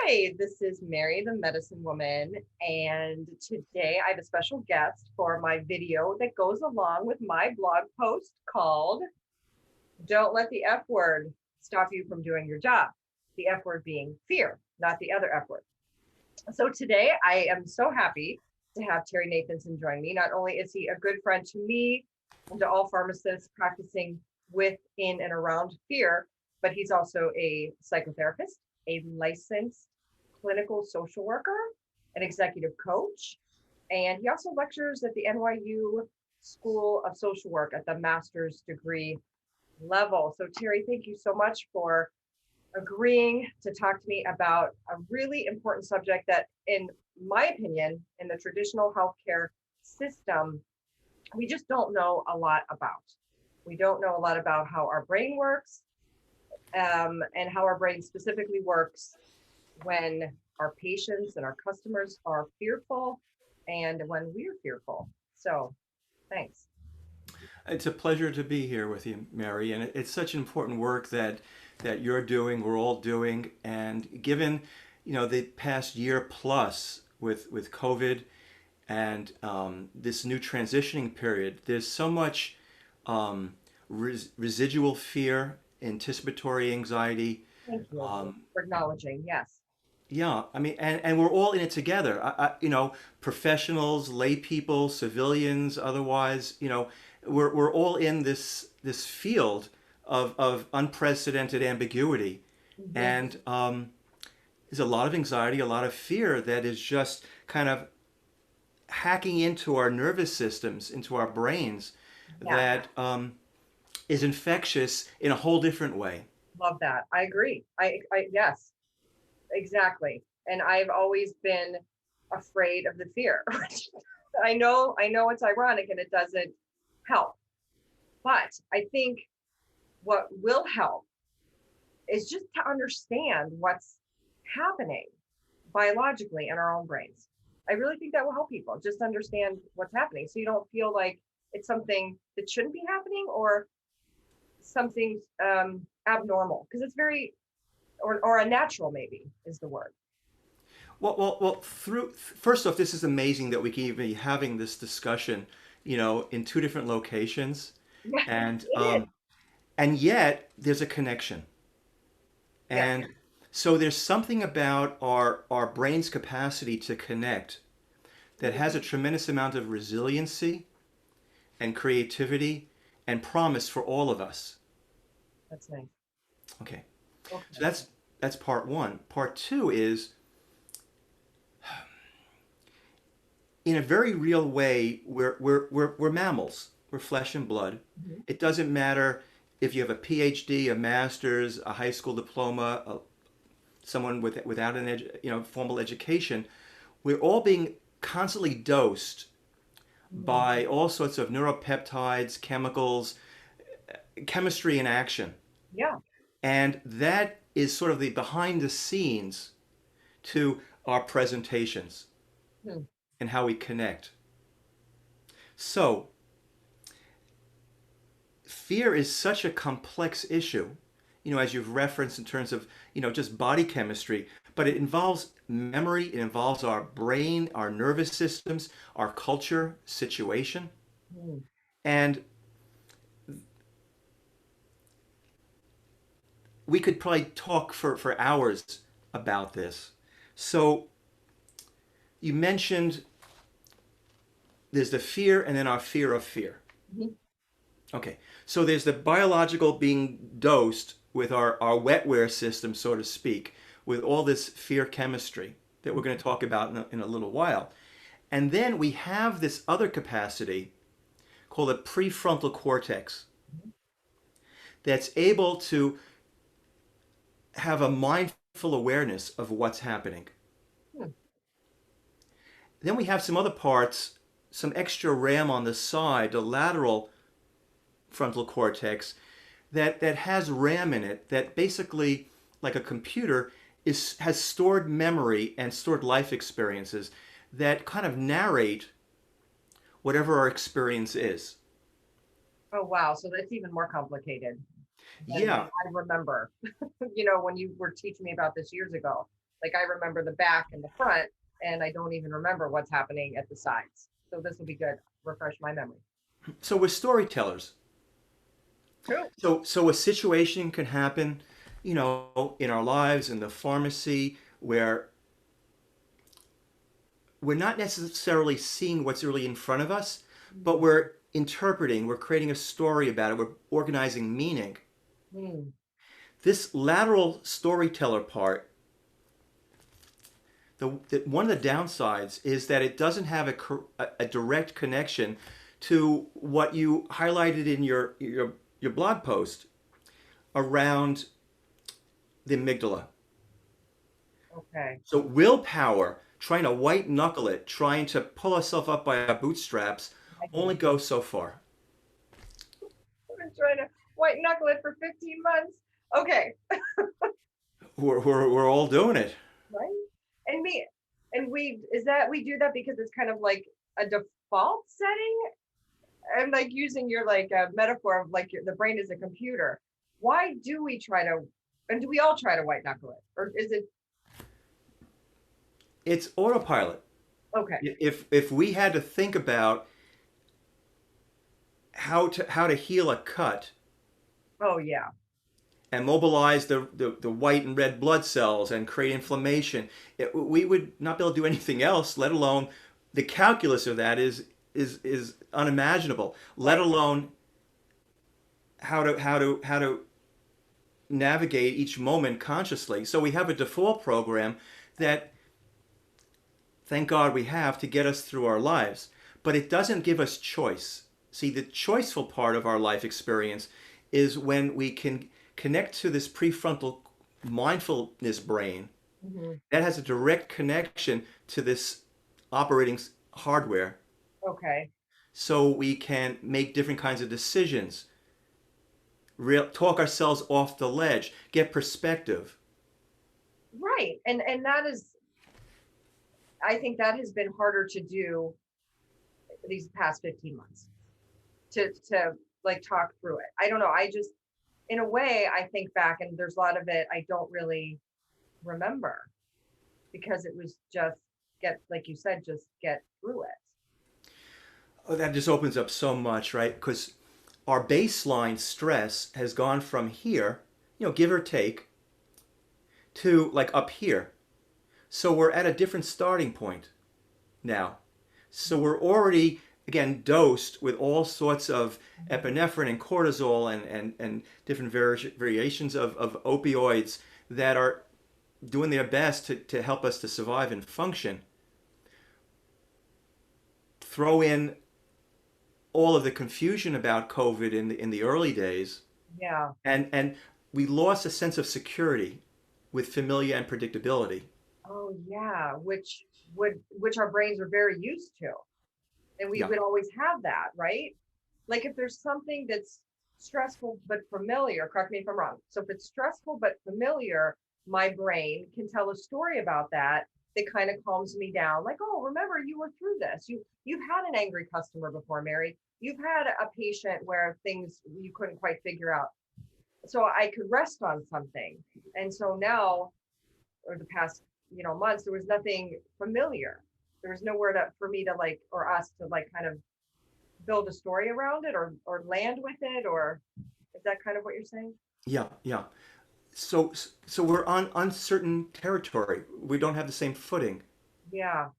Hi, this is Mary, the medicine woman, and today I have a special guest for my video that goes along with my blog post called Don't Let the F Word Stop You from Doing Your Job. The F word being fear, not the other F word. So today I am so happy to have Terry Nathanson join me. Not only is he a good friend to me and to all pharmacists practicing with, in, and around fear, but he's also a psychotherapist, a licensed clinical social worker, an executive coach, and he also lectures at the NYU School of Social Work at the master's degree level. So Terry, thank you so much for agreeing to talk to me about a really important subject that, in my opinion, in the traditional healthcare system, we just don't know a lot about. We don't know a lot about how our brain works, and how our brain specifically works when our patients and our customers are fearful and when we're fearful. So, thanks. It's a pleasure to be here with you, Mary, and it's such important work that you're doing, we're all doing, and given the past year plus with COVID and this new transitioning period, there's so much residual fear, anticipatory anxiety. Thank you Um, for acknowledging. Yes. yeah, I mean, and we're all in it together. Professionals, lay people, civilians, otherwise, we're all in this field of unprecedented ambiguity, Mhm. and there's a lot of anxiety, a lot of fear that is just kind of hacking into our nervous systems, into our brains, Yeah, that is infectious in a whole different way. love that. I agree. Yes, exactly. And I've always been afraid of the fear. I know it's ironic and it doesn't help. But I think what will help is just to understand what's happening biologically in our own brains. I really think that will help people just understand what's happening so you don't feel like it's something that shouldn't be happening or something abnormal because it's very, or unnatural, maybe is the word. Well. Through first off, this is amazing that we can even be having this discussion, in two different locations, Yeah, and it is. yet there's a connection, Yes. and so there's something about our brain's capacity to connect that has Mhm. a tremendous amount of resiliency and creativity and promise for all of us. That's nice. Okay, so Okay. that's part one. Part two is, in a very real way, we're mammals. We're flesh and blood. Mhm. It doesn't matter if you have a PhD, a master's, a high school diploma, someone without an formal education. We're all being constantly dosed Mhm. by all sorts of neuropeptides, chemicals, chemistry in action. Yeah. And that is sort of the behind the scenes to our presentations Hmm. and how we connect. So, fear is such a complex issue, as you've referenced in terms of, just body chemistry, but it involves memory, it involves our brain, our nervous systems, our culture, situation. Hmm. And we could probably talk for hours about this. So, you mentioned there's the fear and then our fear of fear. Mhm. Okay, so there's the biological being dosed with our wetware system, so to speak, with all this fear chemistry that we're going to talk about in a little while. And then we have this other capacity called the prefrontal cortex Mhm. that's able to have a mindful awareness of what's happening. Hmm. Then we have some other parts, some extra RAM on the side, the lateral frontal cortex, that has RAM in it that basically, like a computer, has stored memory and stored life experiences that kind of narrate whatever our experience is. Oh, wow. So that's even more complicated than Yeah, I remember, when you were teaching me about this years ago. Like I remember the back and the front, and I don't even remember what's happening at the sides. So this will be good. Refresh my memory. So we're storytellers. Cool. So a situation can happen, in our lives, in the pharmacy, where we're not necessarily seeing what's really in front of us, but we're interpreting, we're creating a story about it, we're organizing meaning. Mm. This lateral storyteller part, one of the downsides is that it doesn't have a direct connection to what you highlighted in your blog post around the amygdala. Okay. So willpower, trying to white knuckle it, trying to pull ourselves up by our bootstraps, I only can. goes so far. I've been trying to white knuckle it for 15 months. Okay. We're all doing it. Right. And me, and we, is that we do that because it's kind of like a default setting? I'm like using your like metaphor of like the brain is a computer. Why do we try to, and do we all try to white knuckle it? Or is it, It's autopilot. okay. If we had to think about how to heal a cut Oh, yeah. and mobilize the white and red blood cells and create inflammation, we would not be able to do anything else, let alone the calculus of that is unimaginable, let Right. alone how to navigate each moment consciously. So we have a default program that, thank God, we have to get us through our lives, but it doesn't give us choice. See, the choiceful part of our life experience is when we can connect to this prefrontal mindfulness brain Hmm. that has a direct connection to this operating hardware, Okay. so we can make different kinds of decisions, talk ourselves off the ledge, get perspective. Right. And that is, I think that has been harder to do these past 15 months to like talk through it. I don't know. I just, in a way, I think back and there's a lot of it I don't really remember because it was just get, like you said, just get through it. Oh, that just opens up so much, right? Because our baseline stress has gone from here, give or take, to like up here. So we're at a different starting point now. So we're already, again, dosed with all sorts of Mhm. epinephrine and cortisol and different variations of opioids that are doing their best to help us to survive and function. Throw in all of the confusion about COVID in the early days, Yeah. and we lost a sense of security with familiar and predictability. Oh, yeah. Which our brains are very used to. And we Yeah. would always have that, right? Like if there's something that's stressful but familiar, correct me if I'm wrong. So if it's stressful but familiar, my brain can tell a story about that that kind of calms me down. Like, oh, remember you were through this. You've had an angry customer before, Mary. You've had a patient where things you couldn't quite figure out. So I could rest on something. And so now, or the past, months, there was nothing familiar. There was nowhere for me to like, or us to like kind of build a story around it or land with it, or is that kind of what you're saying? Yeah, yeah. So we're on uncertain territory. We don't have the same footing. Yeah.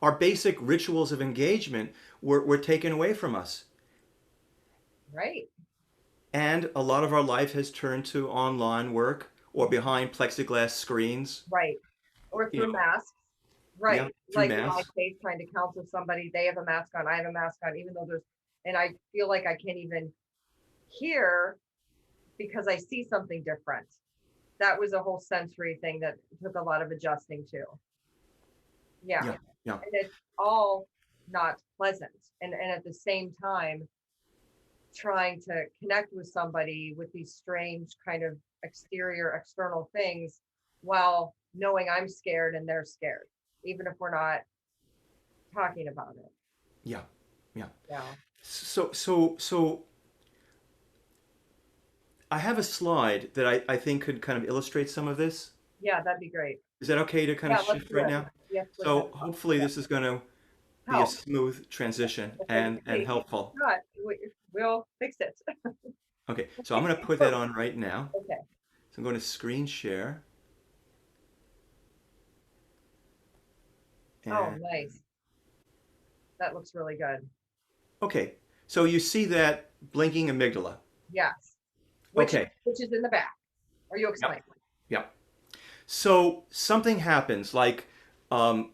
Our basic rituals of engagement were taken away from us. Right. And a lot of our life has turned to online work or behind plexiglass screens, Right. Or you through know, masks. yeah, Right. through Like in my mass. case, trying to counsel somebody, they have a mask on, I have a mask on, even though and I feel like I can't even hear because I see something different. That was a whole sensory thing that took a lot of adjusting to. Yeah. Yeah, yeah. And it's all not pleasant. And at the same time, trying to connect with somebody with these strange kind of exterior external things while knowing I'm scared and they're scared, even if we're not talking about it. Yeah, yeah. Yeah. So I have a slide that I think could kind of illustrate some of this. Yeah, that'd be great. Is that okay to kind of Yeah, let's shift do right it. now? Yes, let's have So fun. hopefully Yeah. this is going to be a Help. smooth transition and Hopefully, if helpful. not, we'll fix it. Okay, We'll so I'm fix going to it put that first. on right now. Okay. So I'm going to screen share. Oh, And nice. That looks really good. okay, so you see that blinking amygdala. Yes. Which Okay, which is in the back. Are you yep, explaining? yep. So something happens like um,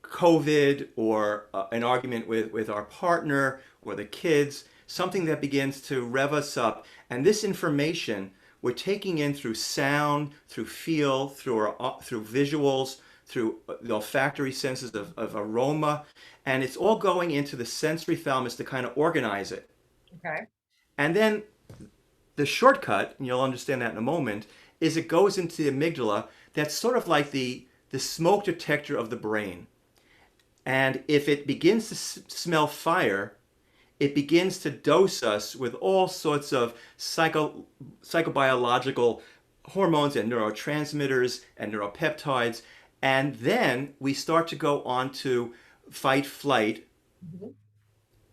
COVID or an argument with our partner or the kids, something that begins to rev us up. And this information we're taking in through sound, through feel, through visuals, through the olfactory senses of aroma, and it's all going into the sensory thalamus to kind of organize it. Okay. And then the shortcut, and you'll understand that in a moment, is it goes into the amygdala. That's sort of like the smoke detector of the brain. And if it begins to smell fire, it begins to dose us with all sorts of psychobiological hormones and neurotransmitters and neuropeptides. And then we start to go on to fight, flight, Mhm.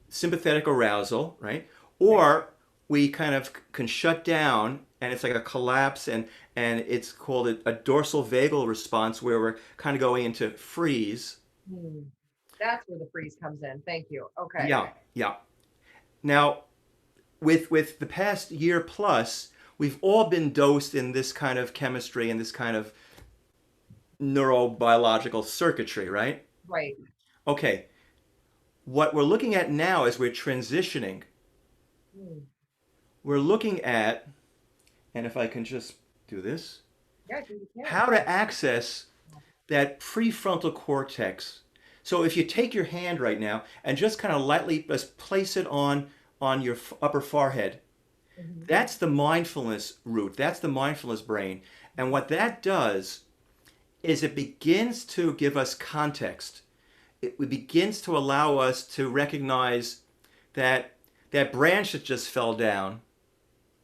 sympathetic arousal, right? Right. Or we kind of can shut down and it's like a collapse and it's called a dorsal vagal response where we're kind of going into freeze. Hmm. That's where the freeze comes in. Thank you. Okay. Yeah, yeah. Now, with the past year plus, we've all been dosed in this kind of chemistry and this kind of neurobiological circuitry, right? Right. Okay, what we're looking at now as we're transitioning, Hmm. we're looking at, and if I can just do this, Yeah, I think you can. how to access that prefrontal cortex. So if you take your hand right now and just kind of lightly just place it on your upper forehead, Mhm. that's the mindfulness root. That's the mindfulness brain. And what that does is it begins to give us context. It begins to allow us to recognize that that branch that just fell down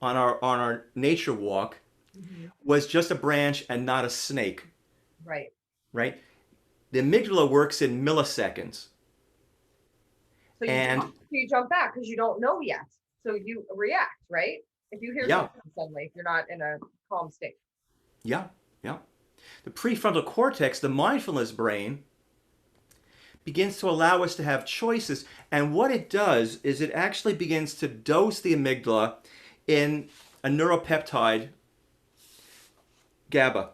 on our nature walk Mhm. was just a branch and not a snake, Right. right? The amygdala works in milliseconds. And You jump back because you don't know yet. So you react, right? If you hear yeah, something suddenly, if you're not in a calm state. yeah, yeah. The prefrontal cortex, the mindfulness brain, begins to allow us to have choices. And what it does is it actually begins to dose the amygdala in a neuropeptide, GABA.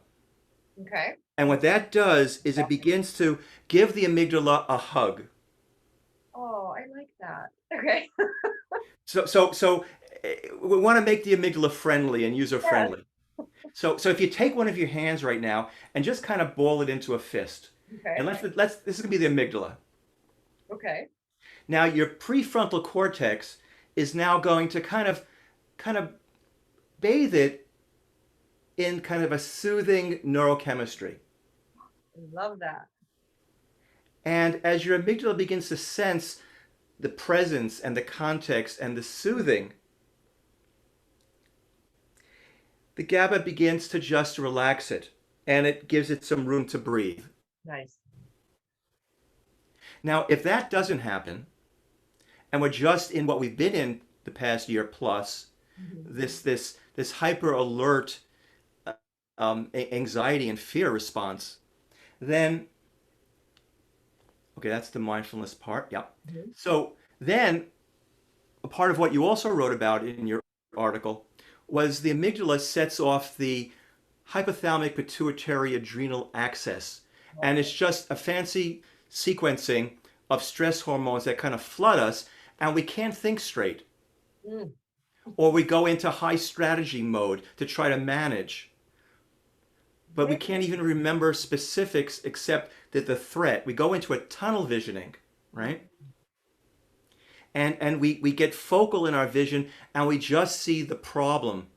Okay. And what that does is it begins to give the amygdala a hug. Oh, I like that. Okay. So we want to make the amygdala friendly and user Yes. friendly. So if you take one of your hands right now and just kind of ball it into a fist, and Okay. let's this is gonna be the amygdala. Okay. Now your prefrontal cortex is now going to kind of bathe it in kind of a soothing neurochemistry. I love that. And as your amygdala begins to sense the presence and the context and the soothing, the GABA begins to just relax it and it gives it some room to breathe. Nice. Now, if that doesn't happen, and we're just in what we've been in the past year plus, Mhm. this hyper alert anxiety and fear response, then okay, that's the mindfulness part. Yeah. Mhm. So then a part of what you also wrote about in your article was the amygdala sets off the hypothalamic pituitary adrenal axis. And Okay. it's just a fancy sequencing of stress hormones that kind of flood us, and we can't think straight. Mm. Or we go into high strategy mode to try to manage. But we Where, can't even remember specifics except that the threat. We go into a tunnel visioning, right? And we get focal in our vision and we just see the problem.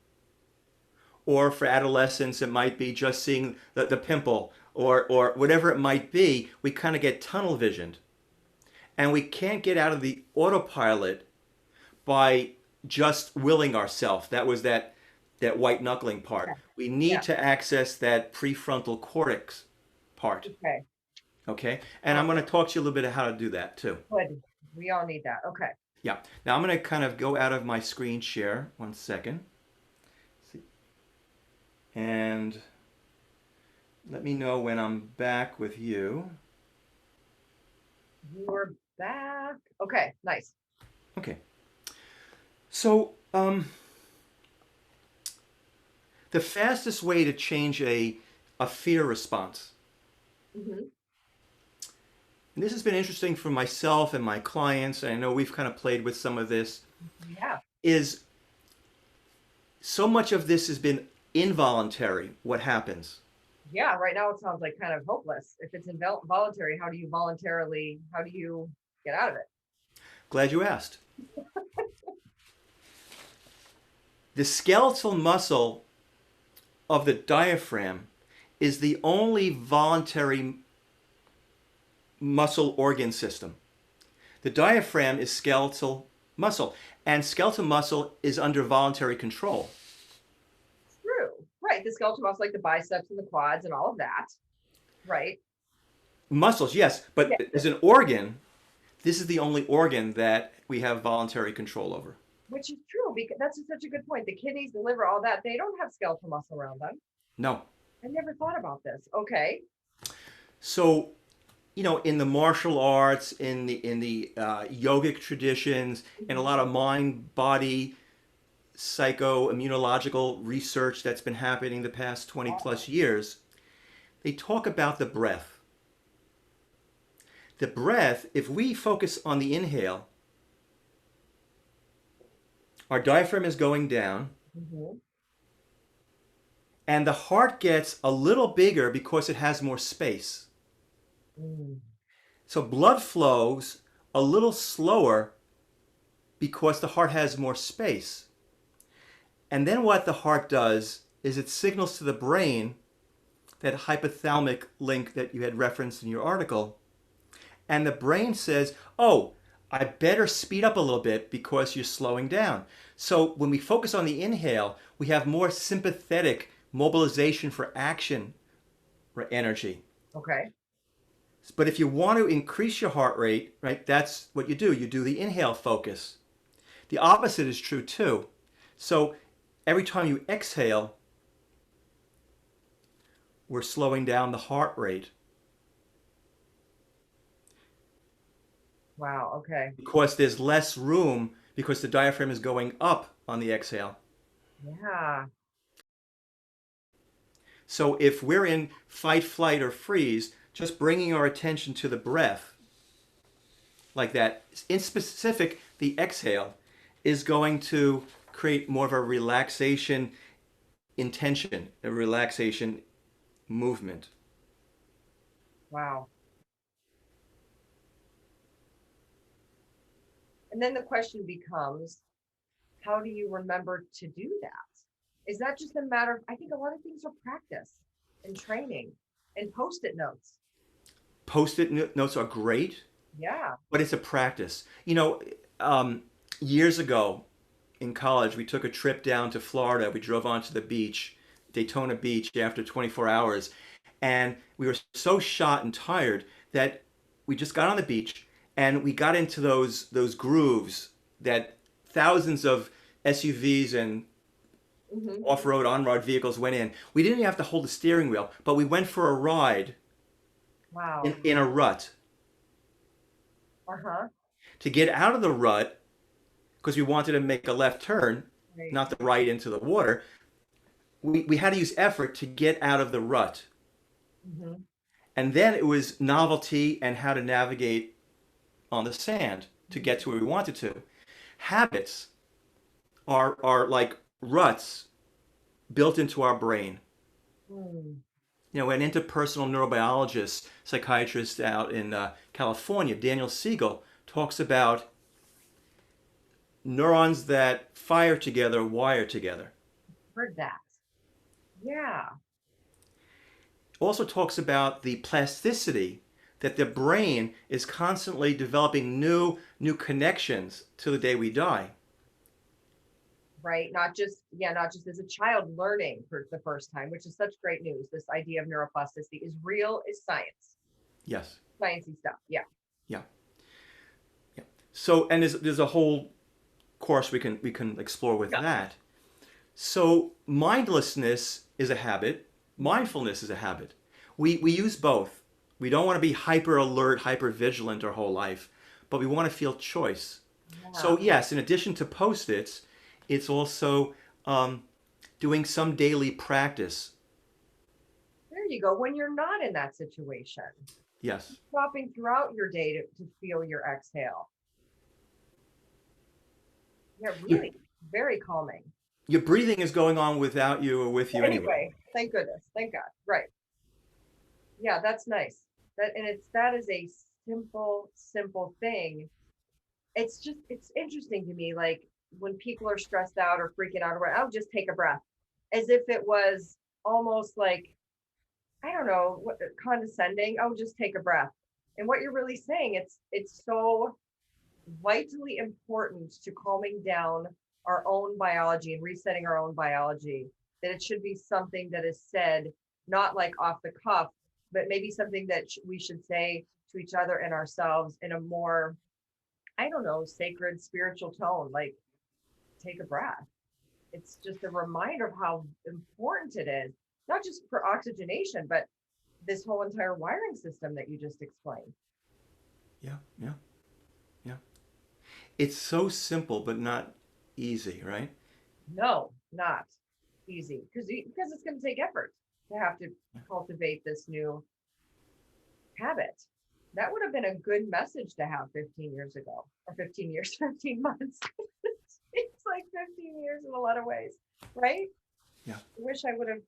Or for adolescents, it might be just seeing the pimple or whatever it might be. We kind of get tunnel visioned. And we can't get out of the autopilot by just willing ourselves. That was that white knuckling part. We Yeah. need to access that prefrontal cortex part. Okay. Okay. And I'm Oh, going to talk to you a little bit of how to do that too. good. We all need that. Okay. Yeah. Now I'm going to kind of go out of my screen share. One second. And let me know when I'm back with you. You're back. Okay. Nice. Okay. So, the fastest way to change a fear response, Hmm. and this has been interesting for myself and my clients, and I know we've kind of played with some of this, Yeah. is so much of this has been involuntary, what happens. Yeah. Right now it sounds like kind of hopeless. If it's involuntary, how do you voluntarily, how do you get out of it? Glad you asked. The skeletal muscle of the diaphragm is the only voluntary muscle organ system. The diaphragm is skeletal muscle, and skeletal muscle is under voluntary control. True. Right. The skeletal muscle, like the biceps and the quads and all of that. Right. Muscles, yes, Yeah. but as an organ, this is the only organ that we have voluntary control over. Which is true because that's such a good point. The kidneys, the liver, all that, they don't have skeletal muscle around them. No. I never thought about this. Okay. So, in the martial arts, in the yogic traditions, in a lot of mind body psychoimmunological research that's been happening the past 20 plus years, they talk about the breath. The breath, if we focus on the inhale, our diaphragm is going down, Mm-hmm. and the heart gets a little bigger because it has more space. Mm. So blood flows a little slower because the heart has more space. And then what the heart does is it signals to the brain, that hypothalamic link that you had referenced in your article, and the brain says, oh, I better speed up a little bit because you're slowing down. So when we focus on the inhale, we have more sympathetic mobilization for action energy. Okay. But if you want to increase your heart rate, right, that's what you do. You do the inhale focus. The opposite is true too. So every time you exhale, we're slowing down the heart rate Wow. Okay. because there's less room because the diaphragm is going up on the exhale. Yeah. So if we're in fight, flight, or freeze, just bringing our attention to the breath like that, in specific, the exhale, is going to create more of a relaxation intention, a relaxation movement. Wow. And then the question becomes, how do you remember to do that? Is that just a matter of, I think a lot of things are practice and training and post-it notes. Post-it notes are great, Yeah. but it's a practice. Years ago in college, we took a trip down to Florida. We drove onto the beach, Daytona Beach, after 24 hours. And we were so shot and tired that we just got on the beach and we got into those grooves that thousands of SUVs and Hmm. off-road, on-road vehicles went in. We didn't even have to hold the steering wheel, but we went for a ride Wow. in a rut. Uh-huh. To get out of the rut, because we wanted to make a left turn, Right. not the right into the water, we had to use effort to get out of the rut. Hmm. And then it was novelty and how to navigate on the sand to get to where we wanted to. Habits are like ruts built into our brain. Mm. An interpersonal neurobiologist, psychiatrist out in California, Daniel Siegel, talks about neurons that fire together wire together. Heard that. Yeah. Also talks about the plasticity that the brain is constantly developing new connections to the day we die. right? Not just as a child learning for the first time, which is such great news. This idea of neuroplasticity is real, is science, Yes. sciencey stuff. Yeah. Yeah. Yeah. So, and there's a whole course we can explore with Yeah. that. So, mindlessness is a habit. Mindfulness is a habit. We use both. We don't want to be hyper alert, hyper vigilant our whole life, but we want to feel choice. Yeah. So, yes, in addition to post-its, it's also doing some daily practice. There you go. When you're not in that situation, Yes. stopping throughout your day to feel your exhale. Yeah, You, really very calming. your breathing is going on without you or with you anyway. Anyway, thank goodness. Thank God. Right. Yeah, that's nice. That is a simple thing. It's interesting to me, like when people are stressed out or freaking out, or I'll just take a breath, as if it was almost like, I don't know, what, condescending. Oh, just take a breath. And what you're really saying, it's so vitally important to calming down our own biology and resetting our own biology, that it should be something that is said not like off the cuff, but maybe something that we should say to each other and ourselves in a more, I don't know, sacred spiritual tone, like take a breath. It's just a reminder of how important it is, not just for oxygenation, but this whole entire wiring system that you just explained. Yeah, yeah, yeah. It's so simple, but not easy, right? No, not easy, because it's going to take effort to have to cultivate this new habit. That would have been a good message to have 15 years ago, or 15 years, 15 months. It's like 15 years in a lot of ways, right? Yeah. I wish I would have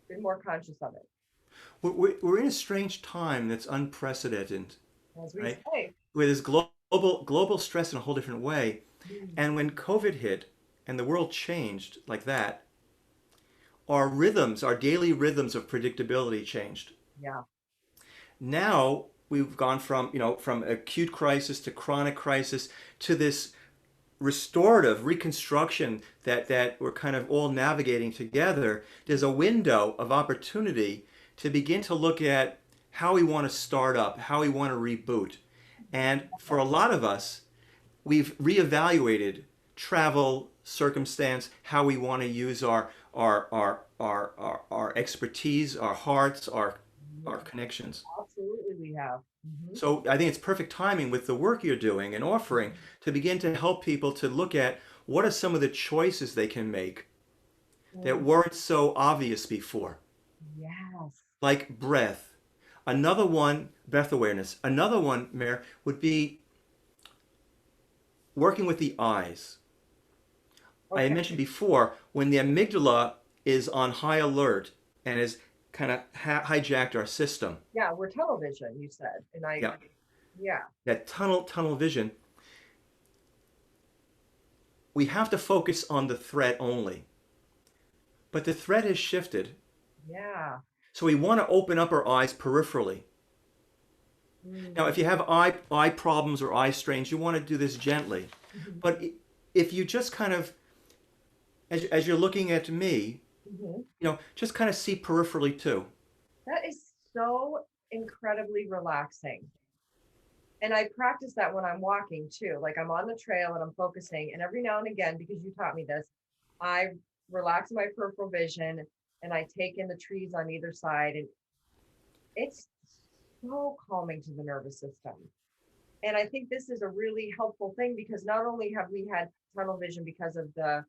been more conscious of it. We're in a strange time that's unprecedented, As we right? say, Where there's global stress in a whole different way. mm, And when COVID hit and the world changed like that, our rhythms, our daily rhythms of predictability changed. yeah, Now we've gone from, from acute crisis to chronic crisis to this restorative reconstruction that we're kind of all navigating together. There's a window of opportunity to begin to look at how we want to start up, how we want to reboot. And for a lot of us, we've reevaluated travel, circumstance, how we want to use our expertise, our hearts, our yeah, connections. absolutely, we have. So I think it's perfect timing with the work you're doing and offering to begin to help people to look at what are some of the choices they can make that Mm, weren't so obvious before, yes. like breath. Another one, breath awareness. Another one, Mayor, would be working with the eyes. I Okay. mentioned before when the amygdala is on high alert and has kind of hijacked our system. Yeah, we're television, you said. And Yeah, yeah, that tunnel vision. We have to focus on the threat only. But the threat has shifted. yeah. So we want to open up our eyes peripherally. Now, Mm, if you have eye problems or eye strains, you want to do this gently. mhm, But if you just kind of, as you're looking at me, mhm. just kind of see peripherally too. That is so incredibly relaxing. And I practice that when I'm walking too. Like I'm on the trail and I'm focusing. And every now and again, because you taught me this, I relax my peripheral vision and I take in the trees on either side. And it's so calming to the nervous system. And I think this is a really helpful thing because not only have we had tunnel vision because of the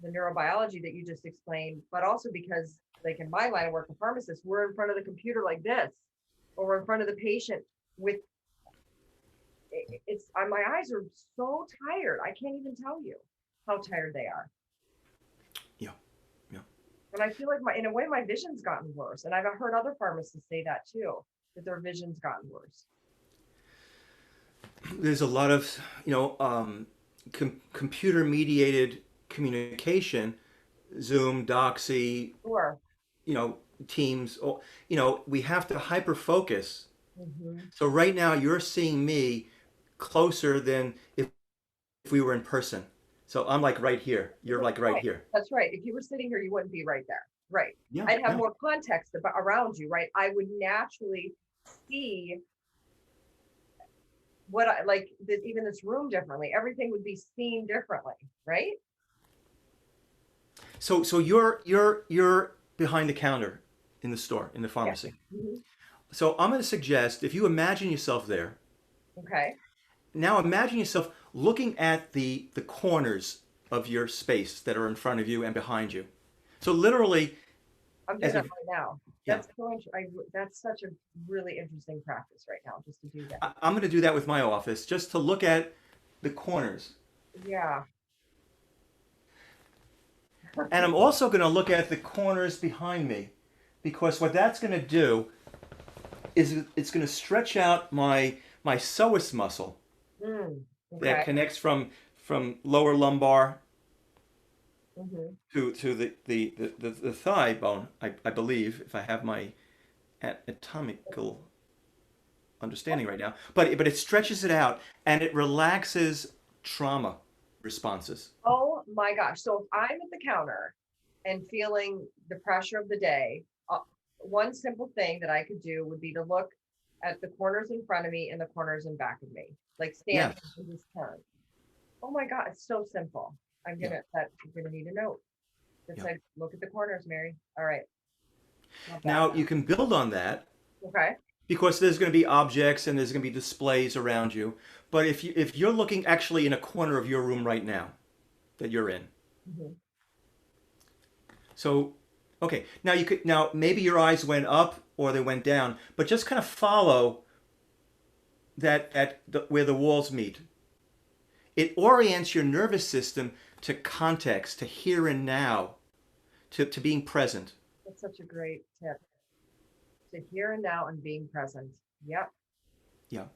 neurobiology that you just explained, but also because, like in my line of work, a pharmacist, we're in front of the computer like this, or we're in front of the patient with it's my eyes are so tired. I can't even tell you how tired they are. Yeah, yeah. And I feel like in a way, my vision's gotten worse. And I've heard other pharmacists say that too, that their vision's gotten worse. There's a lot of, computer mediated communication, Zoom, Doxy, Sure. you know, Teams. We have to hyper focus. Hmm. So right now you're seeing me closer than if we were in person. So I'm like right here. You're like right Right. here. That's right. If you were sitting here, you wouldn't be right there. Right. Yeah, I'd have yeah. more context about, around you, right? I would naturally see what I like this, even this room differently. Everything would be seen differently, right? So you're behind the counter in the store, in the Yeah. pharmacy. Mhm. So I'm going to suggest if you imagine yourself there, Okay. now imagine yourself looking at the corners of your space that are in front of you and behind you. So literally I'm doing as that a right now. yeah, That's such a really interesting practice right now, just to do that. I'm going to do that with my office just to look at the corners. Yeah. And I'm also going to look at the corners behind me because what that's going to do is it's going to stretch out my psoas muscle Mm. that Okay. connects from lower lumbar Hmm. to the thigh bone, I believe, if I have my anatomical understanding right now. But it stretches it out and it relaxes trauma responses. Oh my gosh. So if I'm at the counter and feeling the pressure of the day, one simple thing that I could do would be to look at the corners in front of me and the corners in back of me, like stand Yes. and just turn. Oh my God, it's so simple. Yeah. I'm gonna need a note that Yeah. said, look at the corners, Mary. All right, not bad. Now you can build on that Okay. because there's going to be objects and there's going to be displays around you. But if you're looking actually in a corner of your room right now that you're in, Hmm. so okay, now maybe your eyes went up or they went down, but just kind of follow that where the walls meet. It orients your nervous system to context, to here and now, to being present. That's such a great tip. To here and now and being present. Yep. Yeah.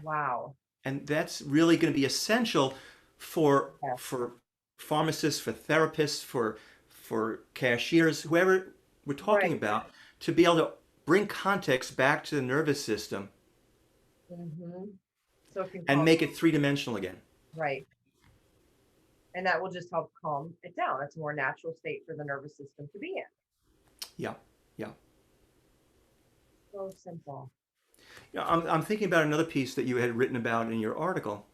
Wow. And that's really going to be essential for Yes. for pharmacists, for therapists, for cashiers, whoever we're talking Right. about, to be able to bring context back to the nervous system Hmm. So it can and calm. make it three-dimensional again. Right. And that will just help calm it down. It's a more natural state for the nervous system to be in. Yeah, yeah. So simple. I'm thinking about another piece that you had written about in your article,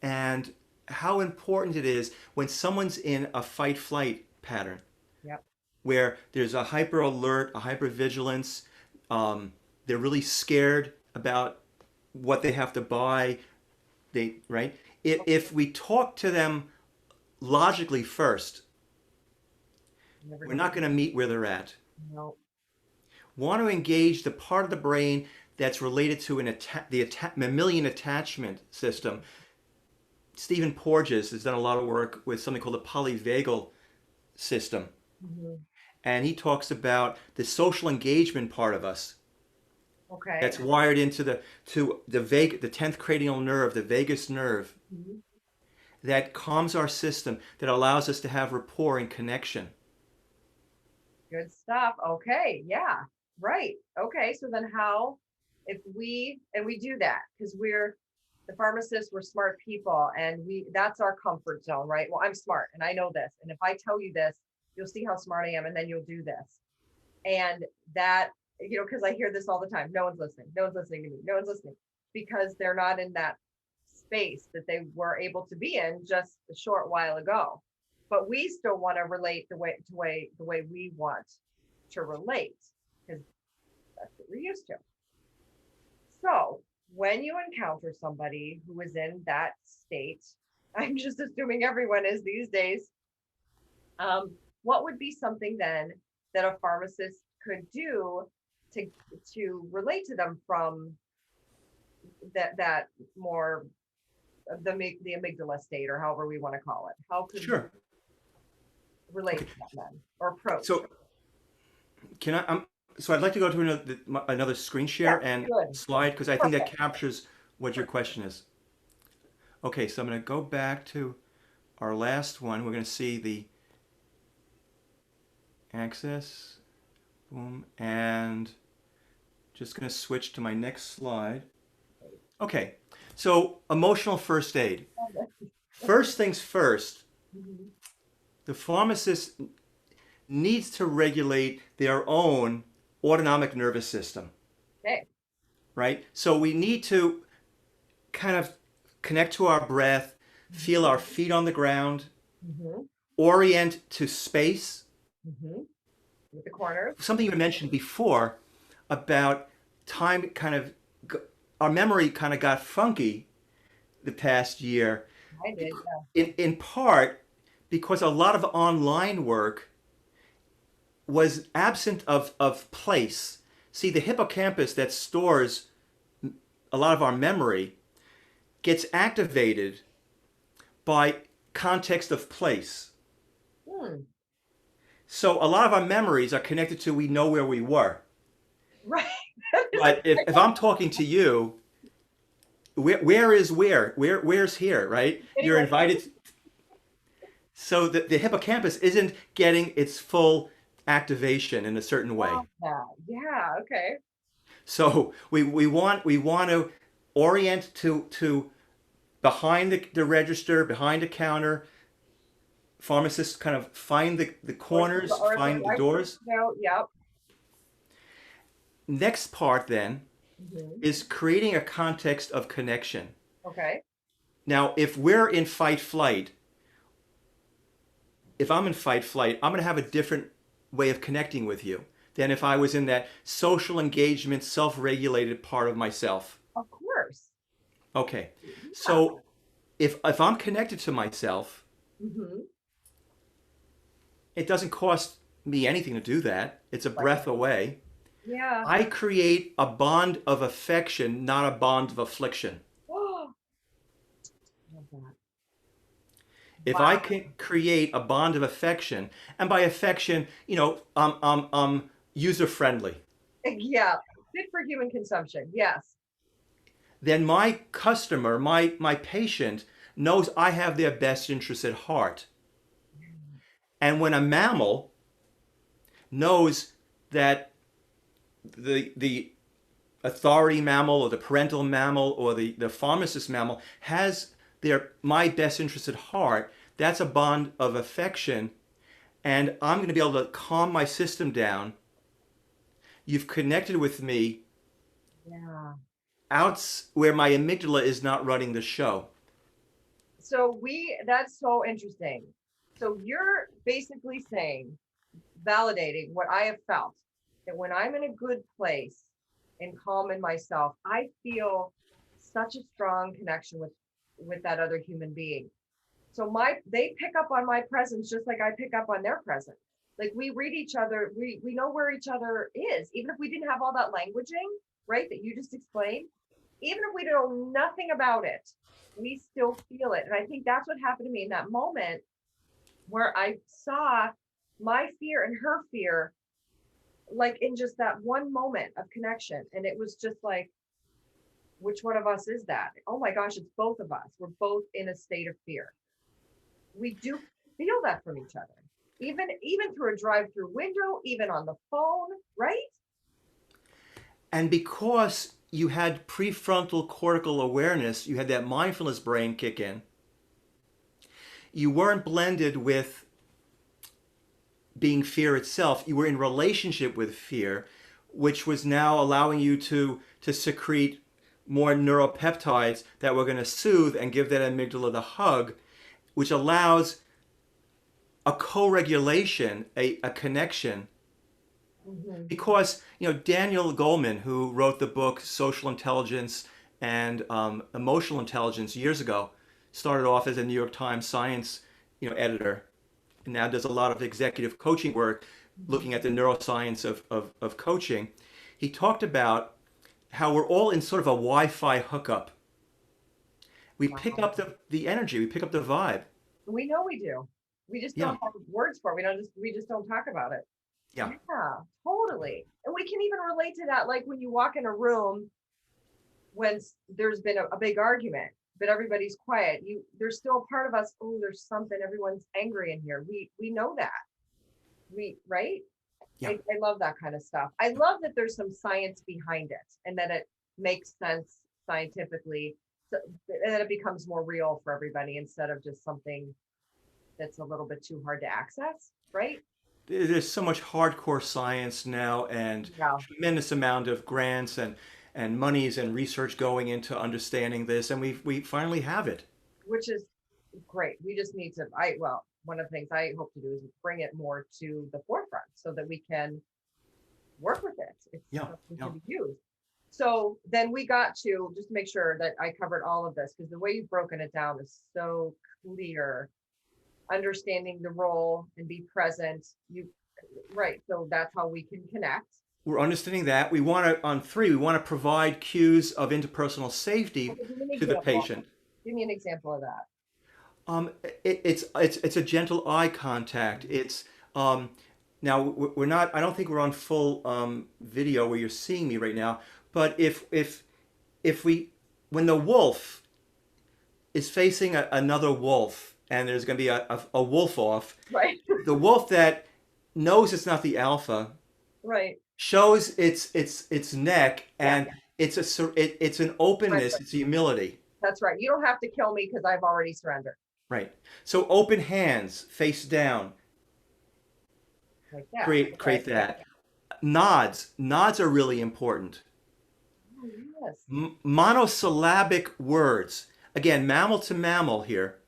and how important it is when someone's in a fight-flight pattern Yep. where there's a hyper alert, a hyper vigilance. They're really scared about what they have to buy. They right. If we talk to them logically first, Never we're gonna not going to meet where they're at. no. Want to engage the part of the brain that's related to mammalian attachment system. Stephen Porges has done a lot of work with something called the polyvagal system, Hmm. and he talks about the social engagement part of us Okay. that's wired into the 10th cranial nerve, the vagus nerve, Mhm. that calms our system, that allows us to have rapport and connection. Good stuff. Okay. Yeah. Right. Okay. So then how, if we do that because we're the pharmacists, we're smart people and that's our comfort zone, right? Well, I'm smart and I know this. And if I tell you this, you'll see how smart I am and then you'll do this. And that, because I hear this all the time. No one's listening. No one's listening to me. No one's listening because they're not in that space that they were able to be in just a short while ago. But we still want to relate the way we want to relate because that's what we're used to. So when you encounter somebody who is in that state, I'm just assuming everyone is these days. What would be something then that a pharmacist could do to relate to them from that more the amygdala state or however we want to call it? How could we Sure. relate Okay. to them then or approach? So can I? So I'd like to go to another screen Yeah, share and good. slide because I think that Perfect. captures what your question is. Okay, so I'm going to go back to our last one. We're going to see the axis. Boom. And just going to switch to my next slide. Okay, so emotional first aid. First things first, Mhm. The pharmacist needs to regulate their own autonomic nervous system, Okay. right? So we need to kind of connect to our breath, feel Mhm. our feet on the ground, Mhm. orient to space. Mhm. With the corners. Something you mentioned before about time kind of, our memory kind of got funky the past year, I did. Yeah. in part because a lot of online work was absent of place. See, the hippocampus that stores a lot of our memory gets activated by context of place. Hmm. So a lot of our memories are connected to we know where we were. Right. But if I'm talking to you, where is where? Where's here, right? You're Anyway. invited. So the hippocampus isn't getting its full activation in a certain way. Love that. Yeah. Okay. So we want to orient to behind the register, behind the counter. Pharmacists kind of find the corners, Or at the find the drive-through doors. window. Yep. Next part then Mhm. is creating a context of connection. Okay. Now, if we're in fight flight, if I'm in fight flight, I'm going to have a different way of connecting with you than if I was in that social engagement, self-regulated part of myself. Of course. Okay. Yeah. So if I'm connected to myself, Mhm. it doesn't cost me anything to do that. It's a Right. breath away. Yeah. I create a bond of affection, not a bond of affliction. Oh, love that. If I Wow. can create a bond of affection, and by affection, user friendly, Yeah. Fit for human consumption. Yes. then my customer, my patient, knows I have their best interest at heart. And when a mammal knows that the authority mammal or the parental mammal or the pharmacist mammal has their my best interest at heart, that's a bond of affection, and I'm going to be able to calm my system down. You've connected with me Yeah. out where my amygdala is not running the show. That's so interesting. So you're basically saying, validating what I have felt, that when I'm in a good place and calm in myself, I feel such a strong connection with that other human being. So they pick up on my presence just like I pick up on their presence. Like we read each other, we know where each other is, even if we didn't have all that languaging, right, that you just explained. Even if we know nothing about it, we still feel it. And I think that's what happened to me in that moment where I saw my fear and her fear, like in just that one moment of connection. And it was just like, which one of us is that? Oh my gosh, it's both of us. We're both in a state of fear. We do feel that from each other, even through a drive-through window, even on the phone, right? And because you had prefrontal cortical awareness, you had that mindfulness brain kick in, you weren't blended with being fear itself. You were in relationship with fear, which was now allowing you to secrete more neuropeptides that were going to soothe and give that amygdala the hug, which allows a co-regulation, a connection. Mm-hmm. Because Daniel Goleman, who wrote the book Social Intelligence and Emotional Intelligence years ago, started off as a New York Times science editor, and now does a lot of executive coaching work looking at the neuroscience of coaching. He talked about how we're all in sort of a Wi-Fi hookup. We pick Wow. up the energy, we pick up the vibe. We know we do. We just Yeah, don't have words for it. We just don't talk about it. yeah. Yeah, totally. And we can even relate to that, like when you walk in a room when there's been a big argument, but everybody's quiet. There's still a part of us, oh, there's something, everyone's angry in here. We know that. Right? Yeah. I love that kind of stuff. I love that there's some science behind it and that it makes sense scientifically, so, and that it becomes more real for everybody instead of just something that's a little bit too hard to access, right? There's so much hardcore science now and Yeah, tremendous amount of grants and monies and research going into understanding this, and we finally have it. which is great. We just need to, well, one of the things I hope to do is bring it more to the forefront so that we can work with it. It's Yeah, something yeah. to be used. So then we got to just make sure that I covered all of this because the way you've broken it down is so clear. Understanding the role and be present. You right. So that's how we can connect. We're understanding that. We want to, on three, we want to provide cues of interpersonal safety Okay, give me an to the example. patient. Give me an example of that. It's a gentle eye contact. It's now we're not. I don't think we're on full video where you're seeing me right now. But if we when the wolf is facing another wolf and there's going to be a wolf off, Right. the wolf that knows it's not the alpha Right. shows its neck, Yeah. and it's an Right. openness. It's humility. That's right. You don't have to kill me because I've already surrendered. Right. So open hands, face down, Like that. create Okay. that. Nods are really important. Oh, yes. Monosyllabic words. Again, mammal to mammal here.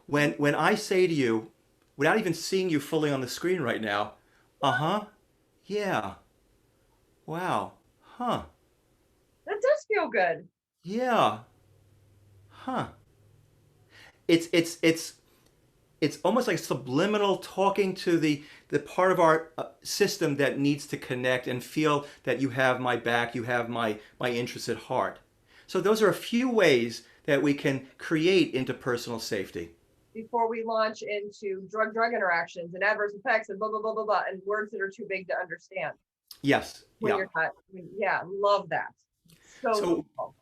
When I say to you, without even seeing you fully on the screen right now, uh-huh, yeah, wow, huh, That does feel good. yeah, huh. It's almost like subliminal talking to the part of our system that needs to connect and feel that you have my back, you have my interests at heart. So those are a few ways that we can create interpersonal safety. Before we launch into drug interactions and adverse effects and blah blah blah blah blah and words that are too big to understand Yes, when yeah. you're not. Yeah, love that. So So cool.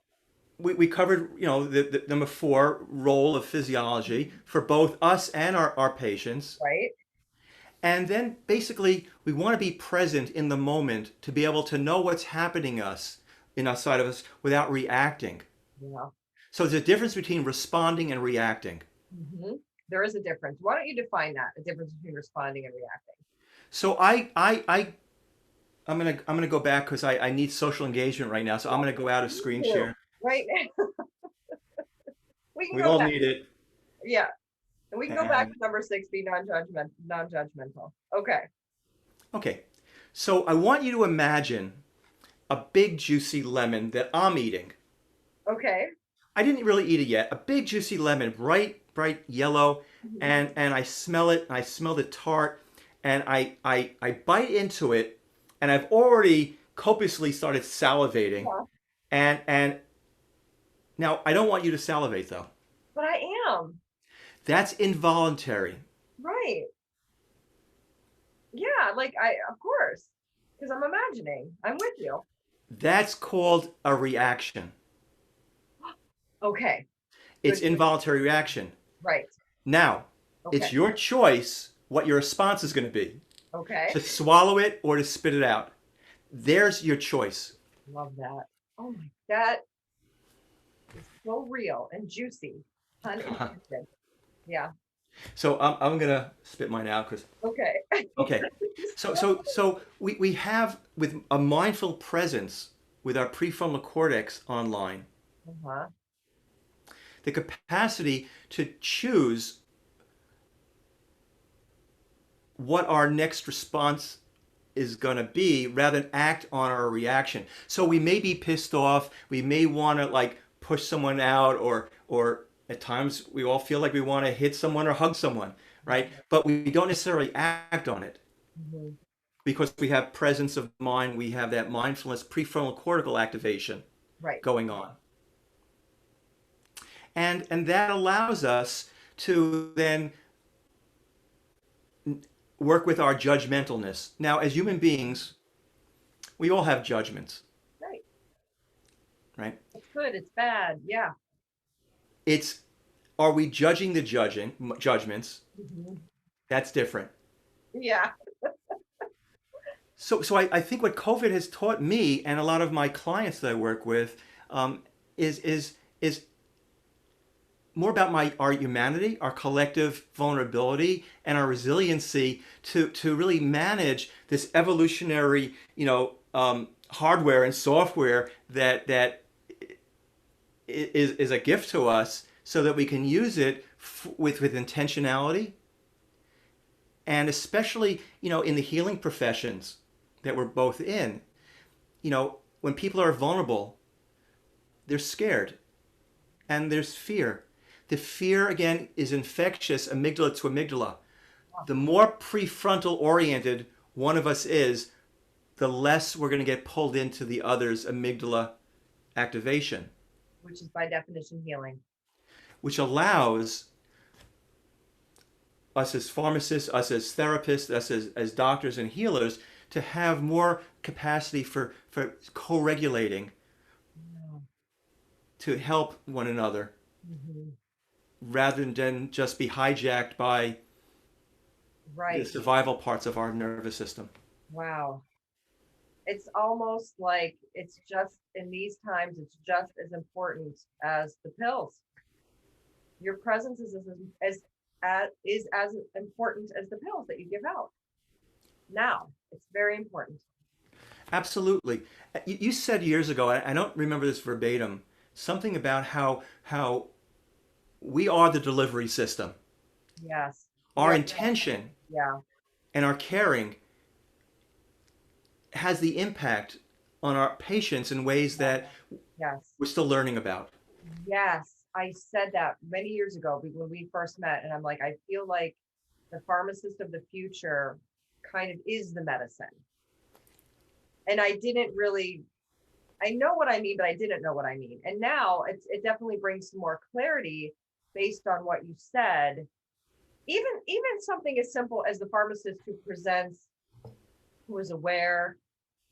we covered, the number four, role of physiology for both us and our patients. Right? And then basically we want to be present in the moment to be able to know what's happening us in outside of us without reacting. Yeah. So there's a difference between responding and reacting. Hmm. There is a difference. Why don't you define that? A difference between responding and reacting. So I'm gonna go back because I need social engagement right now. So I'm gonna go out of screen Ew. share. Right? We can We go all back. need it. Yeah. And we can go back And to number 6, be non-judgmental. Okay. okay, so I want you to imagine a big juicy lemon that I'm eating. Okay. I didn't really eat it yet. A big juicy lemon, bright yellow, Mhm. and I smell it. I smell the tart, and I bite into it, and I've already copiously started salivating. Yeah. And now I don't want you to salivate though. But I am. That's involuntary. Right. Yeah, like of course. Because I'm imagining. I'm with you. That's called a reaction. Okay. It's Good. involuntary reaction. Right. Now, Okay. it's your choice what your response is going to be. Okay. To swallow it or to spit it out. There's your choice. Love that. Oh my, that is so real and juicy. Pun intended. Yeah. So I'm gonna spit mine out because Okay. okay. So we have with a mindful presence with our prefrontal cortex online Uh-huh. the capacity to choose what our next response is going to be rather than act on our reaction. So we may be pissed off, we may want to like push someone out or at times we all feel like we want to hit someone or hug someone, right? But we don't necessarily act on it Mhm. because we have presence of mind, we have that mindfulness prefrontal cortical activation Right. going on. And that allows us to then work with our judgmentalness. Now, as human beings, we all have judgments, Right. right? It's good. It's bad. Yeah. It's are we judging the judgments? Mhm. That's different. Yeah. So I think what COVID has taught me and a lot of my clients that I work with is more about our humanity, our collective vulnerability, and our resiliency to really manage this evolutionary, hardware and software that is a gift to us, so that we can use it with intentionality, and especially in the healing professions that we're both in. When people are vulnerable, they're scared and there's fear. The fear, again, is infectious, amygdala to amygdala. The more prefrontal oriented one of us is, the less we're going to get pulled into the other's amygdala activation, which is by definition healing. which allows us as pharmacists, us as therapists, us as doctors and healers to have more capacity for co-regulating, Yeah. to help one another, Hmm. rather than just be hijacked by the Right. survival parts of our nervous system. Wow. It's almost like it's just in these times, it's just as important as the pills. Your presence is as important as the pills that you give out. Now, it's very important. Absolutely. You said years ago, I don't remember this verbatim, something about how we are the delivery system. Yes. Our Yep. intention Yeah. and our caring has the impact on our patients in ways that Yes. we're still learning about. Yes. I said that many years ago when we first met, and I'm like, I feel like the pharmacist of the future kind of is the medicine. And I didn't really, I know what I mean, but I didn't know what I mean. And now it definitely brings some more clarity based on what you said. Even something as simple as the pharmacist who presents, who is aware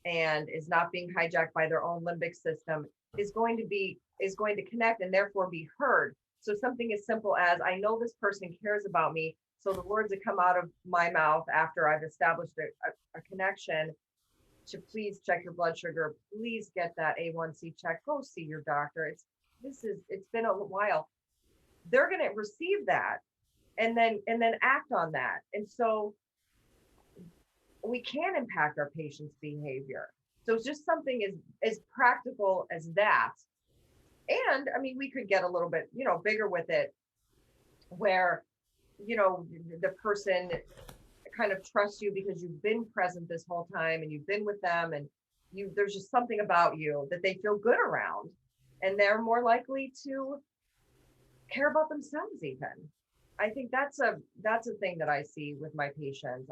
and is not being hijacked by their own limbic system, is going to connect and therefore be heard. So something as simple as, I know this person cares about me, so the words that come out of my mouth after I've established a connection to please check your blood sugar, please get that A1C check, go see your doctor. It's been a while. They're going to receive that and then act on that. And so we can impact our patients' behavior. So it's just something as practical as that. And I mean, we could get a little bit, bigger with it, where, the person kind of trusts you because you've been present this whole time and you've been with them, and there's just something about you that they feel good around, and they're more likely to care about themselves even. I think that's a thing that I see with my patients.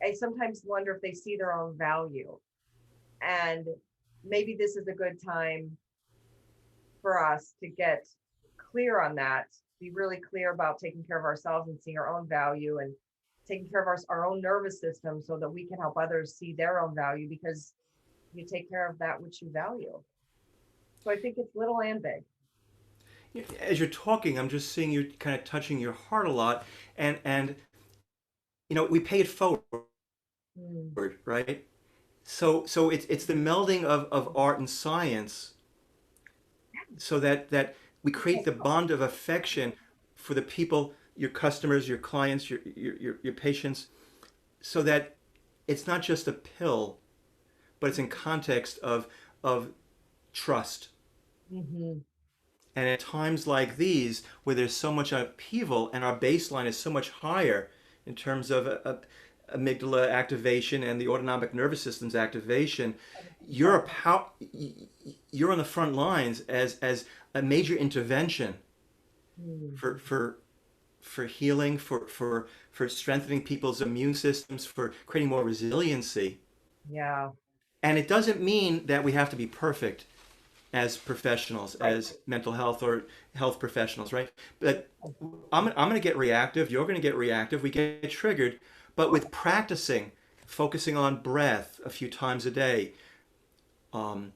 I sometimes wonder if they see their own value, and maybe this is a good time for us to get clear on that, be really clear about taking care of ourselves and seeing our own value, and taking care of our own nervous system so that we can help others see their own value, because you take care of that which you value. So I think it's little and big. As you're talking, I'm just seeing you kind of touching your heart a lot, and we pay it forward, Mm. right? So it's the melding of art and science, so that we create the bond of affection for the people, your customers, your clients, your patients, so that it's not just a pill, but it's in context of trust. Mm-hmm. And at times like these, where there's so much upheaval and our baseline is so much higher in terms of amygdala activation and the autonomic nervous system's activation, you're on the front lines as a major intervention Mm. for healing, for strengthening people's immune systems, for creating more resiliency. Yeah. And it doesn't mean that we have to be perfect as professionals, Right. as mental health or health professionals, right? But I'm going to get reactive. You're going to get reactive. We get triggered. But with practicing, focusing on breath a few times a day, um,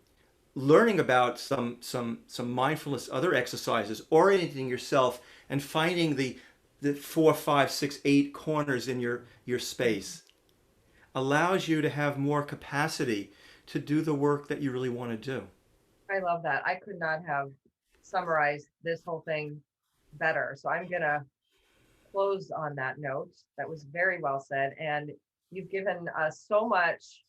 learning about some mindfulness, other exercises, orienting yourself, and finding the 4, 5, 6, 8 corners in your space allows you to have more capacity to do the work that you really want to do. I love that. I could not have summarized this whole thing better. So I'm gonna close on that note. That was very well said, and you've given us so much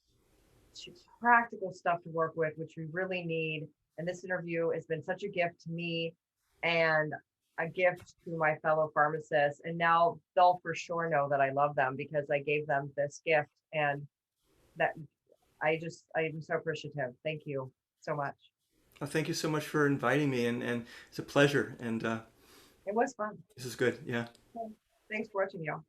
practical stuff to work with, which we really need. And this interview has been such a gift to me and a gift to my fellow pharmacists. And now they'll for sure know that I love them because I gave them this gift. And that I'm so appreciative. Thank you so much. Well, thank you so much for inviting me, and it's a pleasure. And It was fun. this is good. Yeah. Thanks for watching, y'all.